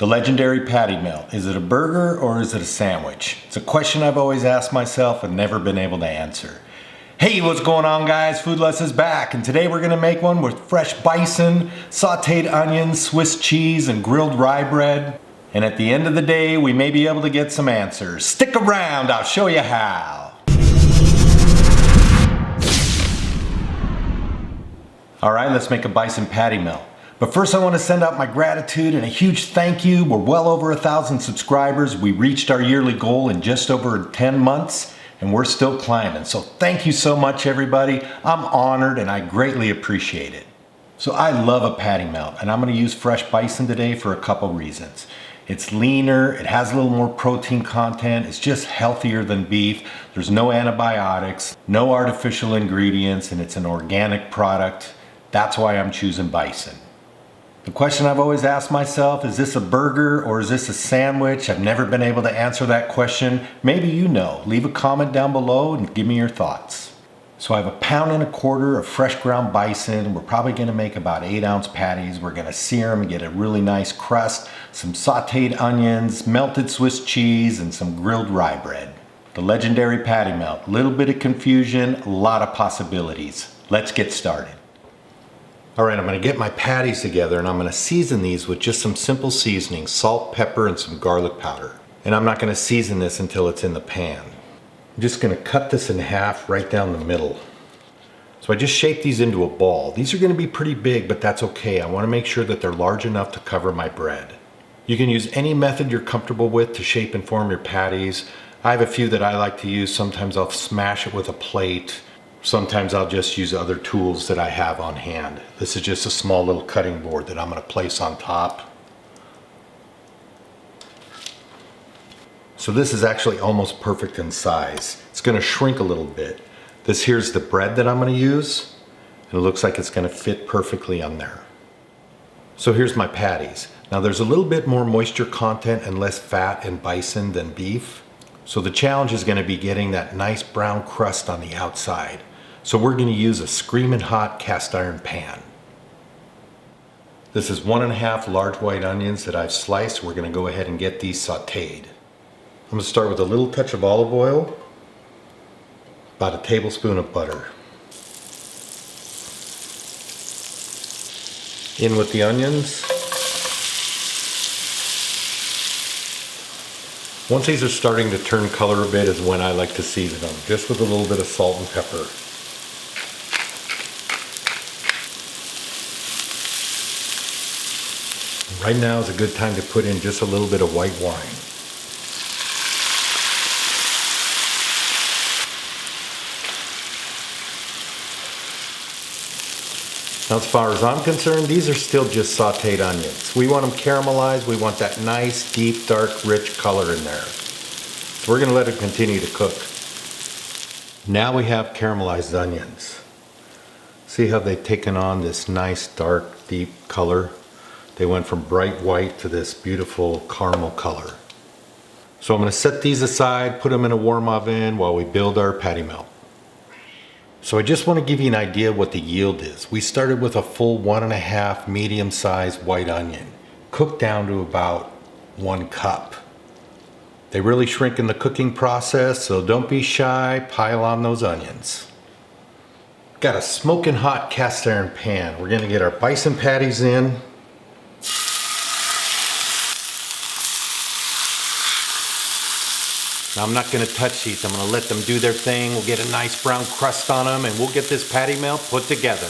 The legendary patty melt. Is it a burger or is it a sandwich? It's a question I've always asked myself and never been able to answer. Hey, what's going on, guys? Foodless is back, and today we're gonna make one with fresh bison, sauteed onions, Swiss cheese, and grilled rye bread. And at the end of the day, we may be able to get some answers. Stick around, I'll show you how. All right, let's make a bison patty melt. But first I want to send out my gratitude and a huge thank you. We're well over 1,000 subscribers. We reached our yearly goal in just over 10 months and we're still climbing. So thank you so much, everybody. I'm honored and I greatly appreciate it. So I love a patty melt and I'm going to use fresh bison today for a couple reasons. It's leaner, it has a little more protein content, it's just healthier than beef. There's no antibiotics, no artificial ingredients, and it's an organic product. That's why I'm choosing bison. The question I've always asked myself, is this a burger or is this a sandwich? I've never been able to answer that question. Maybe you know. Leave a comment down below and give me your thoughts. So I have 1.25 pounds of fresh ground bison. We're probably gonna make about 8-ounce patties. We're gonna sear them and get a really nice crust, some sauteed onions, melted Swiss cheese, and some grilled rye bread. The legendary patty melt. Little bit of confusion, a lot of possibilities. Let's get started. All right, I'm gonna get my patties together and I'm gonna season these with just some simple seasoning, salt, pepper, and some garlic powder. And I'm not gonna season this until it's in the pan. I'm just gonna cut this in half right down the middle. So I just shaped these into a ball. These are gonna be pretty big, but that's okay. I wanna make sure that they're large enough to cover my bread. You can use any method you're comfortable with to shape and form your patties. I have a few that I like to use. Sometimes I'll smash it with a plate. Sometimes I'll just use other tools that I have on hand. This is just a small little cutting board that I'm gonna place on top. So this is actually almost perfect in size. It's gonna shrink a little bit. This here's the bread that I'm gonna use, and it looks like it's gonna fit perfectly on there. So here's my patties. Now there's a little bit more moisture content and less fat in bison than beef. So the challenge is gonna be getting that nice brown crust on the outside. So we're gonna use a screaming hot cast iron pan. This is 1.5 large white onions that I've sliced. We're gonna go ahead and get these sauteed. I'm gonna start with a little touch of olive oil, about 1 tablespoon of butter. In with the onions. Once these are starting to turn color a bit is when I like to season them, just with a little bit of salt and pepper. Right now is a good time to put in just a little bit of white wine. Now, as far as I'm concerned, these are still just sauteed onions. We want them caramelized. We want that nice, deep, dark, rich color in there. So we're gonna let it continue to cook. Now we have caramelized onions. See how they've taken on this nice, dark, deep color? They went from bright white to this beautiful caramel color. So I'm gonna set these aside, put them in a warm oven while we build our patty melt. So I just want to give you an idea of what the yield is. We started with a full 1.5 medium-sized white onion, cooked down to about 1 cup. They really shrink in the cooking process, so don't be shy, pile on those onions. Got a smoking hot cast iron pan. We're gonna get our bison patties in. Now I'm not gonna touch these, I'm gonna let them do their thing. We'll get a nice brown crust on them and we'll get this patty melt put together.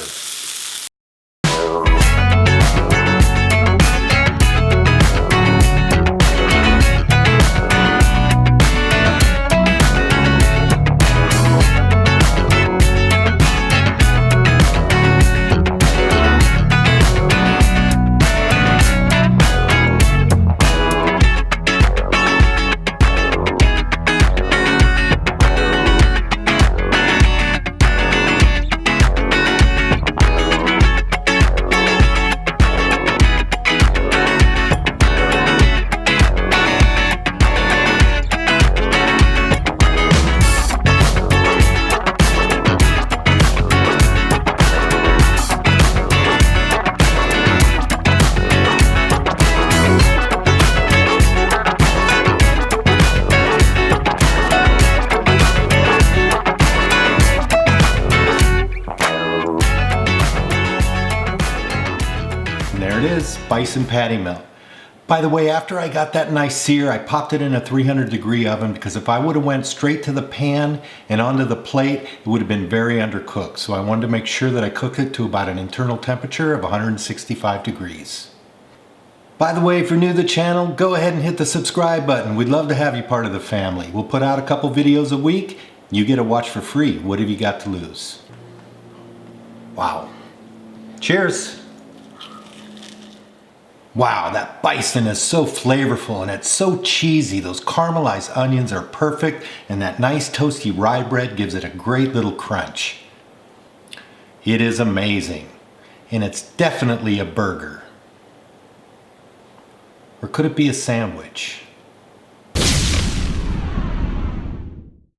bison patty melt. By the way, after I got that nice sear, I popped it in a 300-degree oven because if I would have went straight to the pan and onto the plate, it would have been very undercooked. So I wanted to make sure that I cooked it to about an internal temperature of 165 degrees. By the way, if you're new to the channel, go ahead and hit the subscribe button. We'd love to have you part of the family. We'll put out a couple videos a week. You get to watch for free. What have you got to lose? Wow. Cheers. Wow, that bison is so flavorful and it's so cheesy. Those caramelized onions are perfect and that nice toasty rye bread gives it a great little crunch. It is amazing. And it's definitely a burger. Or could it be a sandwich?